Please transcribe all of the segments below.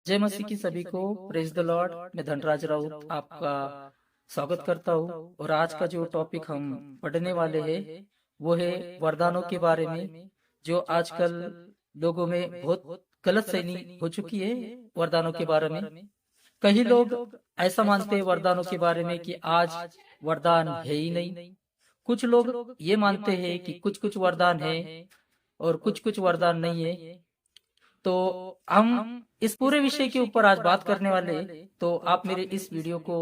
जय मसीह की सभी को। Praise the Lord. मैं धनराज राउत आपका स्वागत करता हूँ। और आज का जो टॉपिक हम पढ़ने वाले हैं वो है वरदानों के बारे में, जो आजकल लोगों में बहुत गलत फहमी हो चुकी है वरदानों के बारे में। कई लोग ऐसा मानते हैं वरदानों के बारे में कि आज वरदान है ही नहीं। कुछ लोग ये मानते हैं कि कुछ कुछ वरदान है और कुछ कुछ वरदान नहीं है। तो हम इस पूरे विषय के ऊपर आज बात करने वाले हैं। तो आप मेरे इस वीडियो को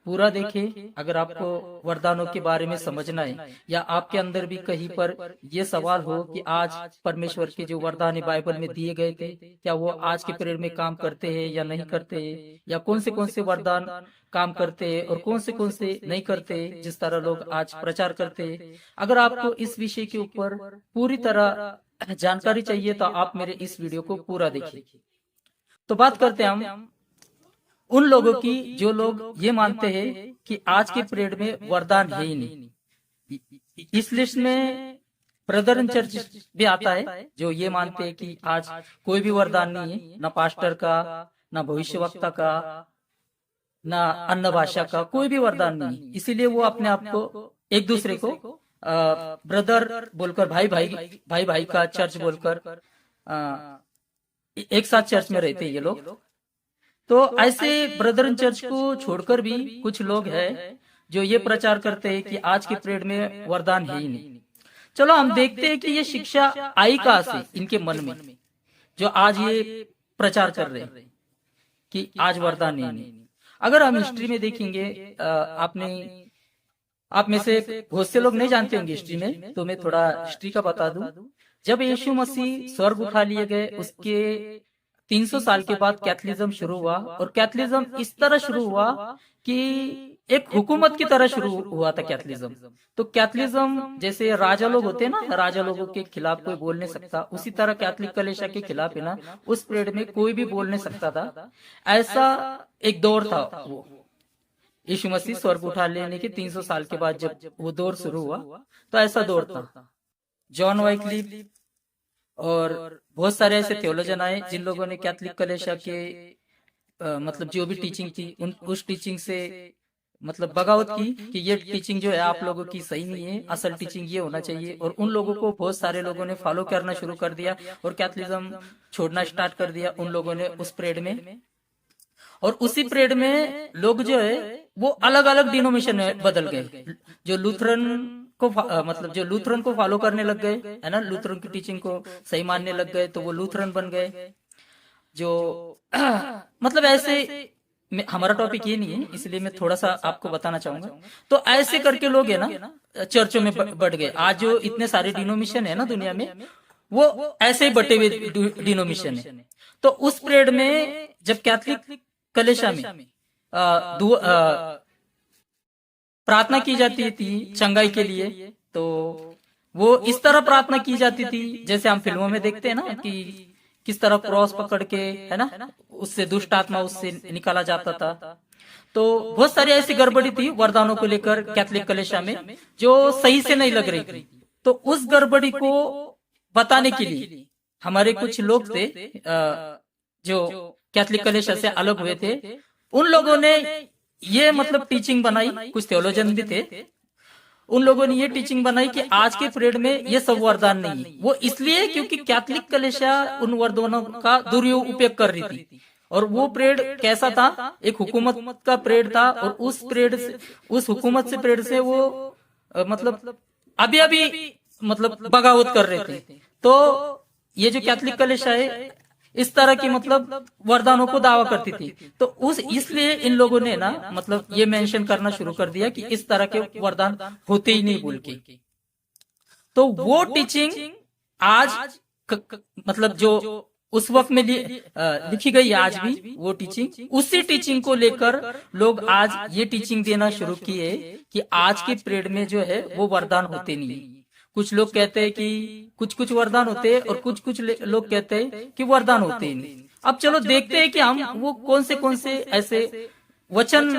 पूरा देखें। अगर आपको वरदानों के बारे में समझना है या आपके अंदर भी कहीं पर ये सवाल हो कि आज परमेश्वर के जो वरदान बाइबल में दिए गए थे, क्या वो आज के पीरियड में काम करते हैं या नहीं करते हैं, या कौन से वरदान काम करते हैं और कौन से नहीं करते, जिस तरह लोग आज प्रचार करते हैं। अगर आपको इस विषय के ऊपर पूरी तरह जानकारी चाहिए तो आप मेरे इस वीडियो को पूरा देखिए। तो बात करते हैं हम उन लोगों की जो लोग ये मानते हैं कि आज के पीरियड में वरदान है ही नहीं। इस लिस्ट में ब्रदरन चर्च भी आता है, जो ये मानते हैं कि आज कोई भी वरदान नहीं है, ना पास्टर का, ना भविष्यवक्ता का, ना अन्य भाषा का, कोई भी वरदान नहीं। इसीलिए वो अपने आप को एक दूसरे को ब्रदर बोलकर, भाई भाई का चर्च बोलकर एक साथ चर्च में रहते हैं ये लोग। तो ऐसे ब्रदरन चर्च को छोड़कर भी कुछ लोग हैं जो ये प्रचार करते हैं कि आज के पीरियड में वरदान है ही नहीं। चलो हम देखते हैं कि ये शिक्षा आई कहां से इनके मन में, जो आज ये प्रचार कर रहे हैं कि आज वरदान नहीं। अगर हम हिस्ट्री में देखेंगे, आप में से बहुत से लोग नहीं जानते होंगे हिस्ट्री में, तो मैं थोड़ा हिस्ट्री का बता दूं। जब यीशु मसीह स्वर्ग उठा लिए गए, उसके 300 साल के बाद कैथलिज्म शुरू हुआ। और कैथलिज्म इस तरह शुरू हुआ कि एक हुकूमत की तरह शुरू हुआ था कैथलिज्म। तो कैथलिज्म जैसे राजा लोग होते हैं ना, राजा लोगों के खिलाफ कोई बोल नहीं सकता, उसी तरह कैथलिक कलेशा के खिलाफ है ना, उस पीरियड में कोई भी बोल नहीं सकता था। ऐसा एक दौर था। वो यीशु मसीह स्वर्ग उठा लेने के 300 साल के बाद जब वो दौर शुरू हुआ, तो ऐसा दौर था। जॉन वाइक्लिफ और बहुत सारे ऐसे थियोलॉजन आए जिन लोगों ने कैथलिक कलेशा के मतलब जो भी टीचिंग थी उस टीचिंग से मतलब बगावत की कि ये टीचिंग जो है आप लोगों की सही नहीं है, असल टीचिंग ये होना चाहिए। और उन लोगों को बहुत सारे लोगों ने फॉलो करना शुरू कर दिया और कैथलिज्म छोड़ना स्टार्ट कर दिया उन लोगों ने उस पीरियड में। और उसी पीरियड में लोग जो है वो अलग अलग डिनोमिनेशन में बदल गए। जो लूथरन को मतलब जो लूथरन को फॉलो करने लग गए, है ना, लूथरन की टीचिंग को सही मानने लग गए, तो वो लूथरन बन गए। जो मतलब ऐसे हमारा टॉपिक ये नहीं है, इसलिए मैं थोड़ा सा आपको बताना चाहूंगा। तो ऐसे करके लोग है ना चर्चों में बढ़ गए। आज जो इतने सारे डिनोमिनेशन है ना दुनिया में, वो ऐसे ही बटे हुए डिनोमिनेशन है। तो उस पीरियड में जब कैथलिक कलेशा में प्रार्थना की जाती थी चंगाई के लिए, तो वो इस तरह प्रार्थना की जाती थी जैसे हम फिल्मों में देखते हैं ना, कि किस तरह क्रॉस पकड़ के, है ना, उससे दुष्ट आत्मा उससे निकाला जाता था। तो बहुत सारी ऐसी गड़बड़ी थी वरदानों को लेकर कैथलिक कलेशा में, जो सही से नहीं लग रही थी। तो उस गड़बड़ी को बताने के लिए हमारे कुछ लोग थे जो कैथलिक कलेशा से अलग हुए थे। उन लोगों ने ये मतलब टीचिंग बनाई, कुछ थियोलॉजन भी थे, उन लोगों ने ये टीचिंग बनाई कि आज के पीरियड में ये सब वरदान नहीं है। वो इसलिए क्योंकि कैथलिक कलेशा उन वरदानों का दुरुपयोग कर रही थी। और वो पीरियड कैसा था, एक हुकूमत का पीरियड था। और उस पीरियड से, उस हुकूमत से पीरियड से वो मतलब अभी मतलब बगावत कर रहे थे। तो ये जो कैथलिक कलेशा है इस तरह की मतलब वरदानों को दावा करती थी। तो उस इसलिए इन लोगों ने ना मतलब ये मेंशन करना शुरू कर दिया कि इस तरह के वरदान होते ही नहीं बोल के। तो वो टीचिंग आज मतलब जो उस वक्त में लिखी गई, आज भी वो टीचिंग, उसी टीचिंग को लेकर लोग आज ये टीचिंग देना शुरू किए कि आज के पीरियड में जो है वो वरदान होते नहीं। कुछ लोग कहते हैं कि कुछ वरदान होते हैं और कुछ लोग कहते हैं कि वरदान होते ही नहीं। अब चलो देखते हैं कि हम वो कौन से ऐसे वचन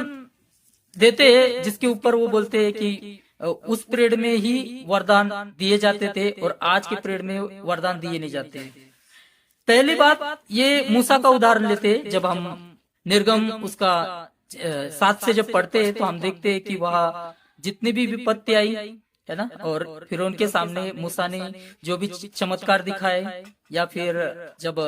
देते हैं जिसके ऊपर वो बोलते हैं कि उस पीरियड में ही वरदान दिए जाते थे और आज के पीरियड में वरदान दिए नहीं जाते। पहली बात, ये मूसा का उदाहरण लेते, जब हम निर्गम उसका 7 से जब पढ़ते हैं तो हम देखते हैं कि वह जितनी भी विपत्ति आई है ना, और फिर उनके सामने मूसा ने जो भी चमत्कार दिखाए, या फिर जब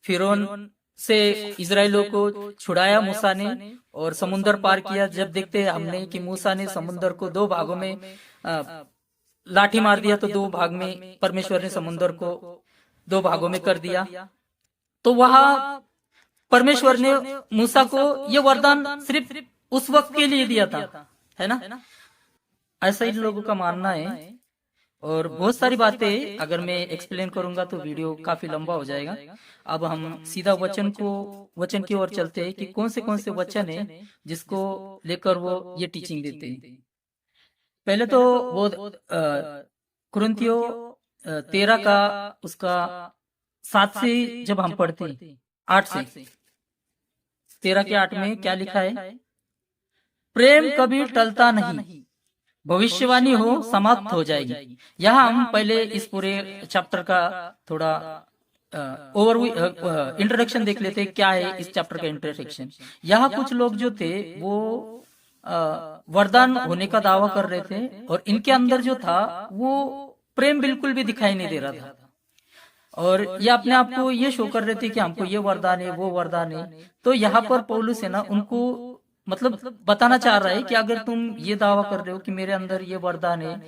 फिरौन से इजराइलों को छुड़ाया मूसा ने और समुन्दर पार किया, जब देखते हैं हमने कि मूसा ने समुन्दर को 2 भागों में लाठी मार दिया, तो 2 भाग में परमेश्वर ने समुन्दर को 2 भागों में कर दिया। तो वहां परमेश्वर ने मूसा को ये वरदान सिर्फ उस वक्त के लिए दिया था, है ना। ऐसा ही लोगों का मानना है। और बहुत सारी बातें अगर मैं एक्सप्लेन करूंगा तो वीडियो काफी लंबा हो जाएगा। अब हम सीधा वचन की ओर चलते हैं कि कौन से वचन है जिसको लेकर वो ये टीचिंग देते हैं। पहले तो वो कुरिन्थियों 13 का उसका 7 से जब हम पढ़ते हैं, 8 से 13 के 8 में क्या लिखा है? प्रेम कभी टलता नहीं, भविष्यवाणी हो समाप्त हो जाएगी। यहाँ हम पहले इस पूरे चैप्टर का थोड़ा इंट्रोडक्शन देख लेते हैं। क्या है इस चैप्टर का इंट्रोडक्शन? यहाँ कुछ लोग जो थे वो वरदान होने का दावा कर रहे थे, और इनके अंदर जो था वो प्रेम बिल्कुल भी दिखाई नहीं दे रहा था, और ये अपने आप को ये शो कर रहे थे कि हमको ये वरदान है, वो वरदान है। तो यहाँ पर पौलुस है ना, उनको मतलब बताना चाह रहा है कि अगर तुम ये दावा कर रहे हो कि मेरे अंदर ये वरदान है,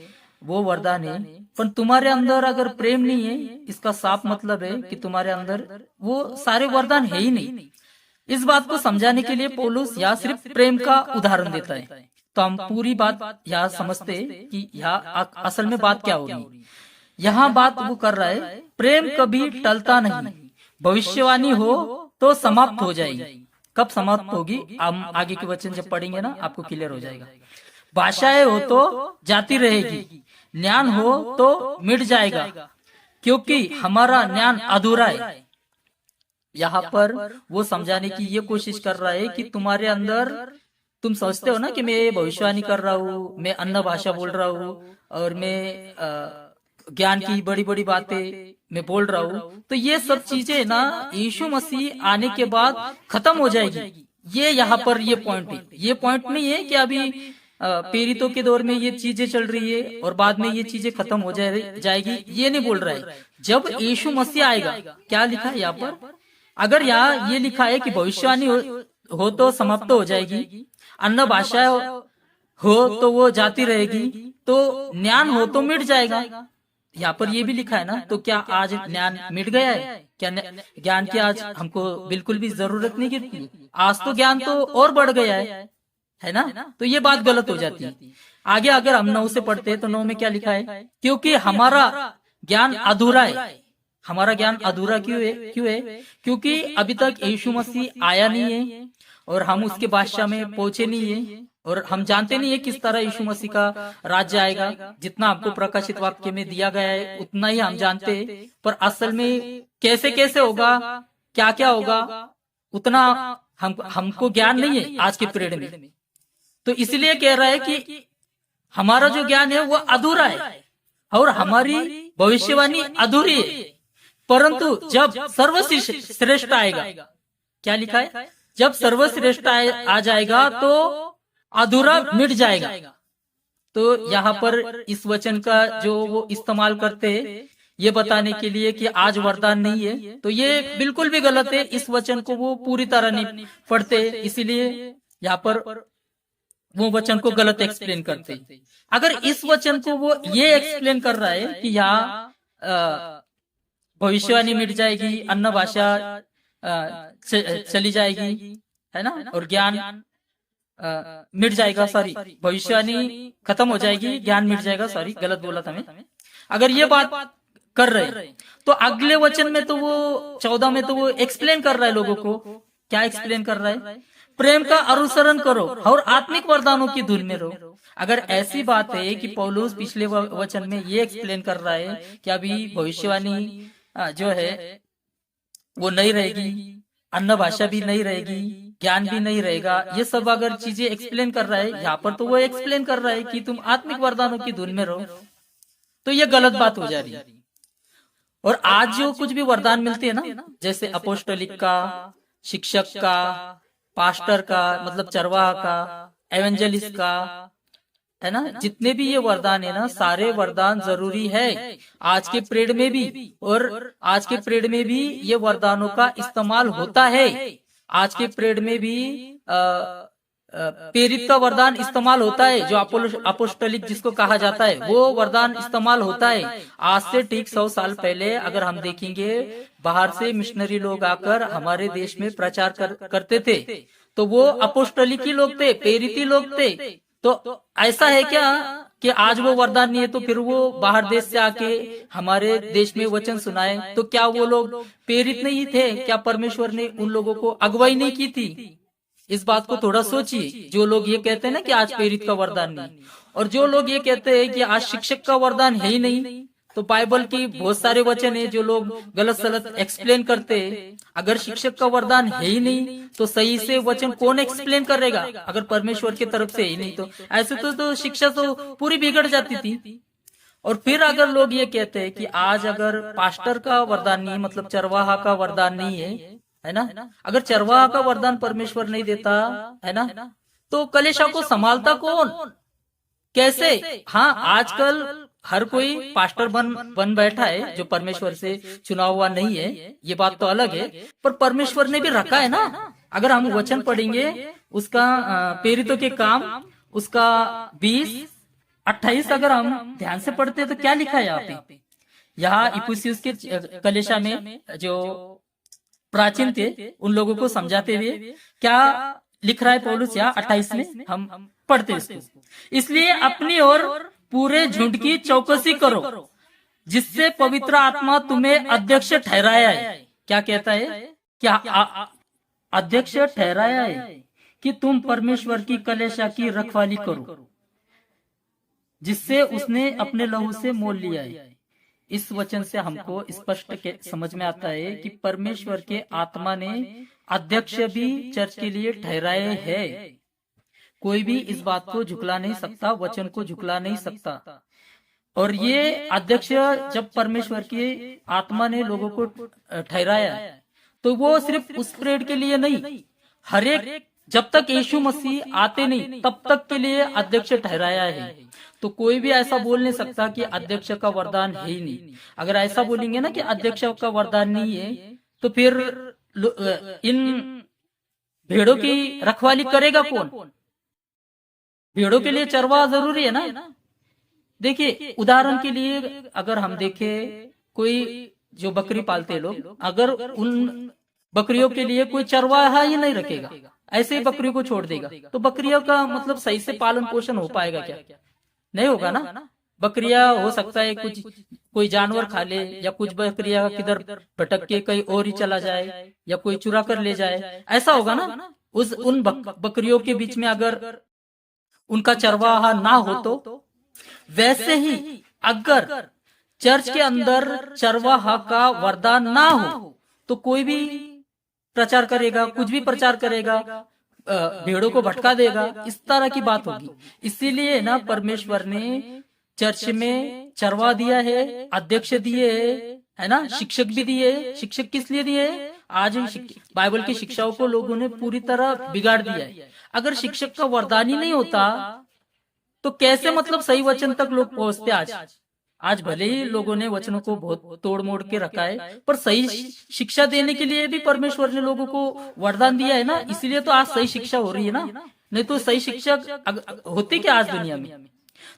वो वरदान है, पर तुम्हारे अंदर अगर प्रेम नहीं है, इसका साफ मतलब है कि तुम्हारे अंदर वो सारे वरदान है ही नहीं। इस बात को समझाने के लिए पौलुस यहाँ सिर्फ प्रेम का उदाहरण देता है। तो हम पूरी बात यहाँ समझते कि यहाँ असल में बात क्या होगी। यहाँ बात वो कर रहा है, प्रेम कभी टलता नहीं, भविष्यवाणी हो तो समाप्त हो जाएगी। कब समाप्त होगी? हम आगे के वचन जब पढ़ेंगे ना आपको क्लियर हो जाएगा। भाषाएं हो तो जाती रहेगी, ज्ञान हो तो मिट जाएगा, क्योंकि हमारा ज्ञान अधूरा है। यहाँ पर वो समझाने की ये कोशिश कर रहा है कि तुम्हारे अंदर, तुम सोचते हो ना कि मैं भविष्यवाणी कर रहा हूँ, मैं अन्य भाषा बोल रहा हूँ, और मैं ज्ञान की बड़ी बड़ी बातें मैं बोल रहा हूँ, तो ये सब चीजें ना यीशु मसीह आने के बाद खत्म हो जाएगी। ये यहाँ पर ये पॉइंट है। ये पॉइंट नहीं है कि अभी प्रेरितों के दौर में ये चीजें चल रही है और बाद में ये चीजें खत्म हो जाएगी, ये नहीं बोल रहा है। जब यीशु मसीह आएगा, क्या लिखा है यहाँ पर? अगर यहाँ ये लिखा है कि भविष्यवाणी हो तो समाप्त हो जाएगी, अन्य भाषा हो तो वो जाती रहेगी, तो ज्ञान हो तो मिट जाएगा। यहाँ पर ये भी लिखा है ना, तो क्या आज ज्ञान मिट गया है? क्या ज्ञान की आज हमको बिल्कुल भी जरूरत नहीं गिरती? आज तो ज्ञान तो और बढ़ गया है ना। तो ये बात गलत हो जाती है। आगे अगर हम 9 से पढ़ते हैं तो 9 में क्या लिखा है? क्योंकि हमारा ज्ञान अधूरा है। हमारा ज्ञान अधूरा क्यों है? क्योंकि अभी तक यीशु मसीह आया नहीं है, और हम उसके बादशाह में पहुंचे नहीं है, और हम जानते नहीं है किस तरह यीशु मसीह का राज्य आएगा। जितना हमको प्रकाशित वाक्य में दिया गया है उतना ही हम जानते हैं, पर असल में कैसे कैसे होगा, क्या क्या होगा, उतना हमको ज्ञान नहीं है आज के पीरियड में। तो इसलिए कह रहा है कि हमारा जो ज्ञान है वो अधूरा है, और हमारी भविष्यवाणी अधूरी है। परंतु जब सर्वश्रेष्ठ आएगा, क्या लिखा है? जब सर्वश्रेष्ठ आ जाएगा तो अधूरा मिट जाएगा। तो यहाँ पर इस वचन का जो वो इस्तेमाल करते हैं ये बताने के लिए कि आज वरदान नहीं है, तो ये बिल्कुल भी गलत है। इस वचन को वो पूरी तरह नहीं पढ़ते, इसीलिए यहाँ पर वो वचन को गलत एक्सप्लेन करते हैं। अगर इस वचन को वो ये एक्सप्लेन कर रहा है कि यहाँ भविष्यवाणी मिट जाएगी, अन्य भाषा चली जाएगी, है ना, और ज्ञान मिट जाएगा, सॉरी भविष्यवाणी खत्म हो जाएगी, ज्ञान मिट जाएगा, सॉरी गलत बोला था मैं। अगर ये बात कर रहे तो अगले वचन में तो वो 14 में तो वो एक्सप्लेन कर रहा है लोगों को। क्या एक्सप्लेन कर रहा है? प्रेम का अनुसरण करो और आत्मिक वरदानों की धुन में रहो। अगर ऐसी बात है कि पौलुस पिछले वचन में ये एक्सप्लेन कर रहा है कि अभी भविष्यवाणी जो है वो नहीं रहेगी, अन्य भाषा भी नहीं रहेगी, ज्ञान भी नहीं रहेगा, ये सब अगर चीजें एक्सप्लेन कर रहा है यहाँ पर, तो वो एक्सप्लेन कर रहा है कि तुम आत्मिक वरदानों की धुन में रहो, तो ये गलत बात हो जा रही है। और आज जो कुछ भी वरदान मिलते हैं ना, जैसे अपोस्टलिक का, शिक्षक का, पास्टर का मतलब चरवाहा का, एवेंजलिस्ट का, है ना, जितने भी ये वरदान है ना, सारे वरदान जरूरी है आज के पीरियड में भी। और आज के पीरियड में भी ये वरदानों का इस्तेमाल होता है। आज के पीरियड में भी प्रेरित का वरदान इस्तेमाल होता है, जो अपोस्टलिक जिसको कहा जाता है, वो वरदान इस्तेमाल होता है। आज से ठीक 100 साल पहले अगर हम देखेंगे, बाहर से मिशनरी लोग आकर हमारे देश में प्रचार करते थे, तो वो अपोस्टलिक ही लोग थे, प्रेरित लोग थे। तो ऐसा है क्या कि आज वो वरदान नहीं है तो फिर वो बाहर देश से आके हमारे देश में वचन सुनाए? तो क्या वो लोग प्रेरित नहीं थे? क्या परमेश्वर ने उन लोगों को अगुवाई नहीं की थी? इस बात को थोड़ा सोचिए। जो लोग ये कहते हैं ना कि आज प्रेरित का वरदान नहीं, और जो लोग ये कहते हैं कि आज शिक्षक का वरदान है ही नहीं, तो बाइबल की बहुत सारे वचन है जो लोग गलत सलत एक्सप्लेन करते हैं। अगर शिक्षक का वरदान है ही नहीं तो सही से वचन कौन एक्सप्लेन करेगा? अगर परमेश्वर की तरफ से ही नहीं तो ऐसे तो शिक्षा तो पूरी बिगड़ जाती थी। और फिर अगर लोग ये कहते हैं कि आज अगर पास्टर का वरदान नहीं, मतलब चरवाहा का वरदान नहीं है ना, अगर चरवाहा का वरदान परमेश्वर नहीं देता है ना, तो कलीसिया को संभालता कौन, कैसे? हाँ, आजकल हर कोई पास्टर बन बैठा है जो परमेश्वर से चुना हुआ नहीं है, ये बात तो अलग है, पर परमेश्वर ने भी रखा है ना। अगर हम वचन पढ़ेंगे उसका प्रेरितों के काम उसका 20-28 अगर हम ध्यान से पढ़ते हैं तो क्या लिखा है यहाँ इफिसियुस के कलीसिया में जो प्राचीन थे उन लोगों को समझाते हुए क्या लिख रहा है पौलुस यहाँ 28 में, हम पढ़ते इसको। इसलिए अपनी और पूरे झुंड की चौकसी करो जिससे पवित्र आत्मा तुम्हें अध्यक्ष ठहराया है। क्या कहता है? क्या अध्यक्ष ठहराया है कि तुम परमेश्वर की कलीसिया की रखवाली करो जिससे उसने अपने लहू से मोल लिया है। इस वचन से हमको स्पष्ट समझ में आता है कि परमेश्वर के आत्मा ने अध्यक्ष भी चर्च के लिए ठहराए हैं। कोई भी इस बात को झुकला नहीं सकता, वचन को झुकला नहीं सकता। और ये अध्यक्ष जब परमेश्वर की आत्मा ने लोगों को ठहराया तो वो सिर्फ उस पीरियड के लिए नहीं, हर एक जब तक यीशु मसीह आते नहीं तब तक के लिए अध्यक्ष ठहराया है। तो कोई भी ऐसा बोल नहीं सकता कि अध्यक्ष का वरदान है ही नहीं। अगर ऐसा बोलेंगे ना कि अध्यक्ष का वरदान नहीं है तो फिर इन भेड़ों की रखवाली करेगा कौन? भेड़ों के लिए चरवाहा जरूरी है ना। देखिए उदाहरण के लिए अगर हम देखें, कोई जो बकरी पालते लोग, अगर उन बकरियों के लिए कोई चरवाहा ही नहीं रखेगा, ऐसे ही बकरियों को छोड़ देगा, तो बकरियों का मतलब सही से पालन पोषण हो पाएगा क्या? नहीं होगा ना। बकरियां हो सकता है कुछ कोई जानवर खा ले, या कुछ बकरियां किधर भटक के कहीं और ही चला जाए, या कोई चुरा कर ले जाए, ऐसा होगा ना। उन बकरियों के बीच में अगर उनका चरवाहा ना हो तो वैसे ही अगर चर्च के अंदर चरवाहा का वरदान ना हो तो कोई भी प्रचार करेगा, कुछ भी प्रचार करेगा, भेड़ों को भटका देगा, इस तरह की बात होगी। इसीलिए ना परमेश्वर ने चर्च में चरवा दिया है, अध्यक्ष दिए है ना, शिक्षक भी दिए। शिक्षक किस लिए दिए? आज बाइबल की शिक्षाओं को लोगों ने पूरी तरह बिगाड़ दिया है। अगर शिक्षक का वरदान ही नहीं होता तो कैसे मतलब सही वचन तक लोग पहुंचते? आज भले ही लोगों ने वचनों को बहुत तोड़ मोड़ के रखा है, पर सही शिक्षा देने के लिए भी परमेश्वर ने लोगों को वरदान दिया है ना, इसीलिए तो आज सही शिक्षा हो रही है ना। नहीं तो सही शिक्षक होते क्या आज दुनिया में?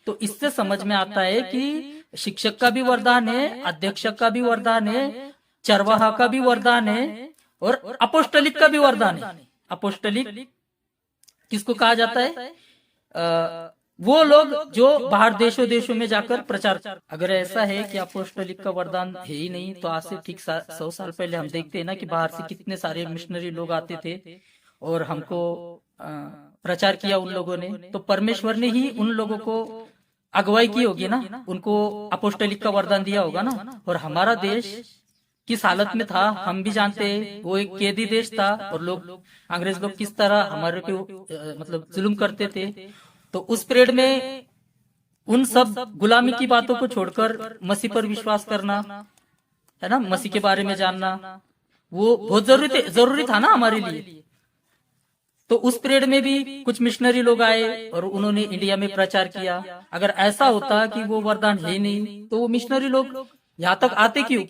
तो इससे समझ में आता है कि शिक्षक का भी वरदान है, अध्यक्ष का भी वरदान है, चरवाहा का भी वरदान है, और अपोस्टलिक का भी वरदान है। अपोस्टलिक किसको कहा जाता है? वो लोग जो बाहर देशों में जाकर प्रचार। अगर ऐसा है कि अपोस्टलिक का वरदान है ही नहीं, तो आज से ठीक 100 साल पहले हम देखते हैं ना कि बाहर से कितने सारे मिशनरी लोग आते थे और हमको प्रचार किया उन लोगों ने। तो परमेश्वर ने ही उन लोगों को अगुवाई की होगी ना, उनको अपोस्टलिक का वरदान दिया होगा ना। और हमारा देश किस हालत में था हम भी जानते हैं। वो एक कैदी देश था और अंग्रेज लोग किस तरह हमारे पे मतलब जुल्म करते थे। तो उस पीरियड में उन सब गुलामी की बातों को छोड़कर मसीह पर विश्वास करना है ना, मसीह के बारे में जानना, वो बहुत जरूरी था ना हमारे लिए। तो उस पीरियड में भी कुछ मिशनरी लोग आए और उन्होंने इंडिया में प्रचार किया। अगर ऐसा होता कि वो वरदान है नहीं तो वो मिशनरी लोग यहाँ तक आते क्यों,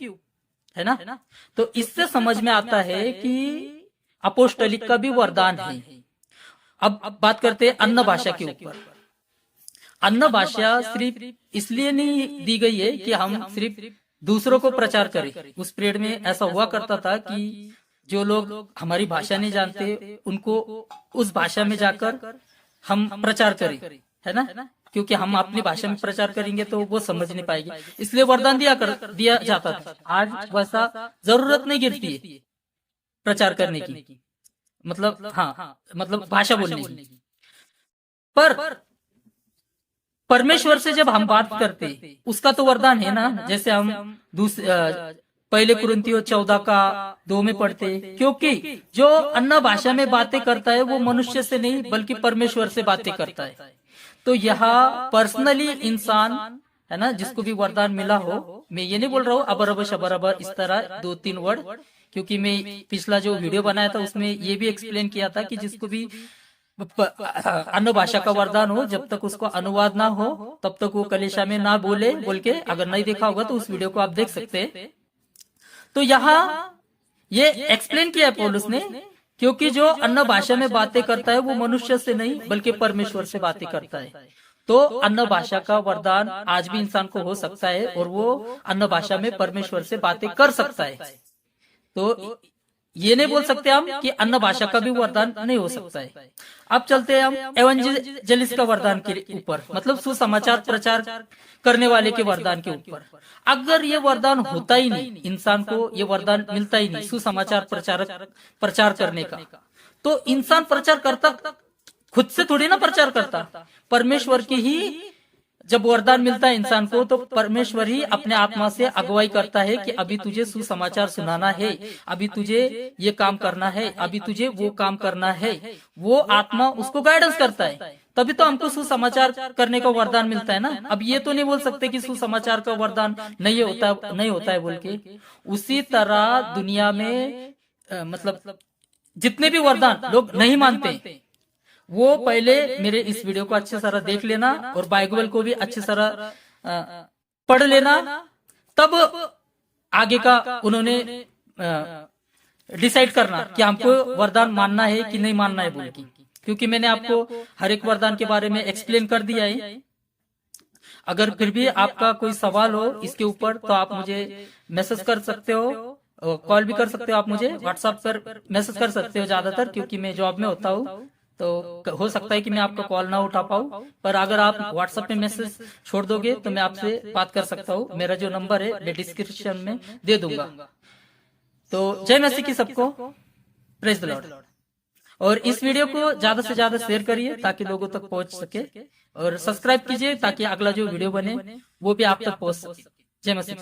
है ना। तो इससे समझ में आता है कि अपोस्टलिक का भी वरदान है। अब बात करते हैं अन्न भाषा के ऊपर। अन्न भाषा सिर्फ इसलिए नहीं दी गई है कि हम सिर्फ दूसरों को प्रचार करें। उस पीरियड में ऐसा हुआ करता था कि जो लोग हमारी भाषा नहीं जानते उनको उस भाषा में जाकर हम प्रचार करें, है ना, क्योंकि हम अपनी भाषा में प्रचार करेंगे तो वो समझ नहीं पाएगी, इसलिए वरदान दिया जाता था। आज वैसा जरूरत नहीं गिरती है प्रचार करने की, मतलब हाँ, मतलब भाषा बोलने की। पर परमेश्वर से जब हम बात करते उसका तो वरदान है ना। जैसे हम पहले कुरिन्थियों 14:2 में पढ़ते, क्योंकि जो अन्य भाषा में बातें करता है वो मनुष्य से नहीं बल्कि परमेश्वर से बातें करता है। तो यहाँ पर्सनली इंसान, है ना, जिसको भी वरदान मिला हो, मैं ये नहीं बोल रहा हूँ अबर शबर इस तरह 2-3 वर्ड, क्योंकि मैं पिछला जो वीडियो बनाया था उसमें ये भी एक्सप्लेन किया था कि जिसको भी अन्य भाषा का वरदान हो, जब तक उसको अनुवाद ना हो तब तक वो कलीसिया में ना बोले बोल के, अगर नहीं देखा होगा तो उस वीडियो को आप देख सकते हैं। तो यहाँ ये एक्सप्लेन किया है पौलुस ने, क्योंकि जो अन्य भाषा में बातें करता है वो मनुष्य से नहीं बल्कि परमेश्वर से बातें करता है। तो अन्य भाषा का वरदान आज भी इंसान को हो सकता है और वो अन्य भाषा में परमेश्वर से बातें कर सकता है। तो ये नहीं बोल सकते हम कि अन्य भाषा का भी वरदान नहीं हो सकता है। अब चलते हैं हम एवंजेलिस्ट का वरदान के ऊपर, मतलब सुसमाचार प्रचार करने वाले के वरदान के ऊपर। अगर ये वरदान होता ही नहीं, इंसान को ये वरदान मिलता ही नहीं सुसमाचार प्रचार करने का, तो इंसान प्रचार करता खुद से थोड़ी ना प्रचार करता। परमेश्वर की ही जब वरदान मिलता है इंसान को तो परमेश्वर ही अपने आत्मा से अगुवाई करता है कि अभी तुझे सुसमाचार सुनाना है, अभी तुझे ये काम करना है, अभी तुझे वो काम करना है। वो आत्मा उसको गाइडेंस करता है, तभी तो हमको सुसमाचार करने का वरदान मिलता है ना। अब ये तो नहीं बोल सकते कि सुसमाचार का वरदान नहीं होता है बोल के। उसी तरह दुनिया में मतलब जितने भी वरदान लोग नहीं मानते वो पहले मेरे इस वीडियो को अच्छे तरह देख लेना और बाइबल को भी अच्छे तरह पढ़ लेना, तब आगे का उन्होंने डिसाइड करना कि हमको वरदान मानना है कि नहीं मानना है बोल के। क्योंकि मैंने आपको हर एक वरदान के बारे में एक्सप्लेन कर दिया है। अगर फिर भी आपका कोई सवाल हो इसके ऊपर तो आप मुझे मैसेज कर सकते हो, कॉल भी कर सकते हो। आप मुझे व्हाट्सएप पर मैसेज कर सकते हो ज्यादातर, क्योंकि मैं जॉब में होता हूँ तो हो सकता है कि मैं आपका कॉल ना उठा पाऊँ। पर अगर आप व्हाट्सएप में मैसेज छोड़ दोगे तो मैं आपसे बात कर सकता हूँ। मेरा जो नंबर है मैं डिस्क्रिप्शन में दे दूंगा। तो जय मसीह की सबको, प्रेज द लॉर्ड। और इस वीडियो को ज्यादा से ज्यादा शेयर करिए ताकि लोगों तक पहुंच सके, और सब्सक्राइब कीजिए ताकि अगला जो वीडियो बने वो भी आप तक पहुंच सके। जय मसीह।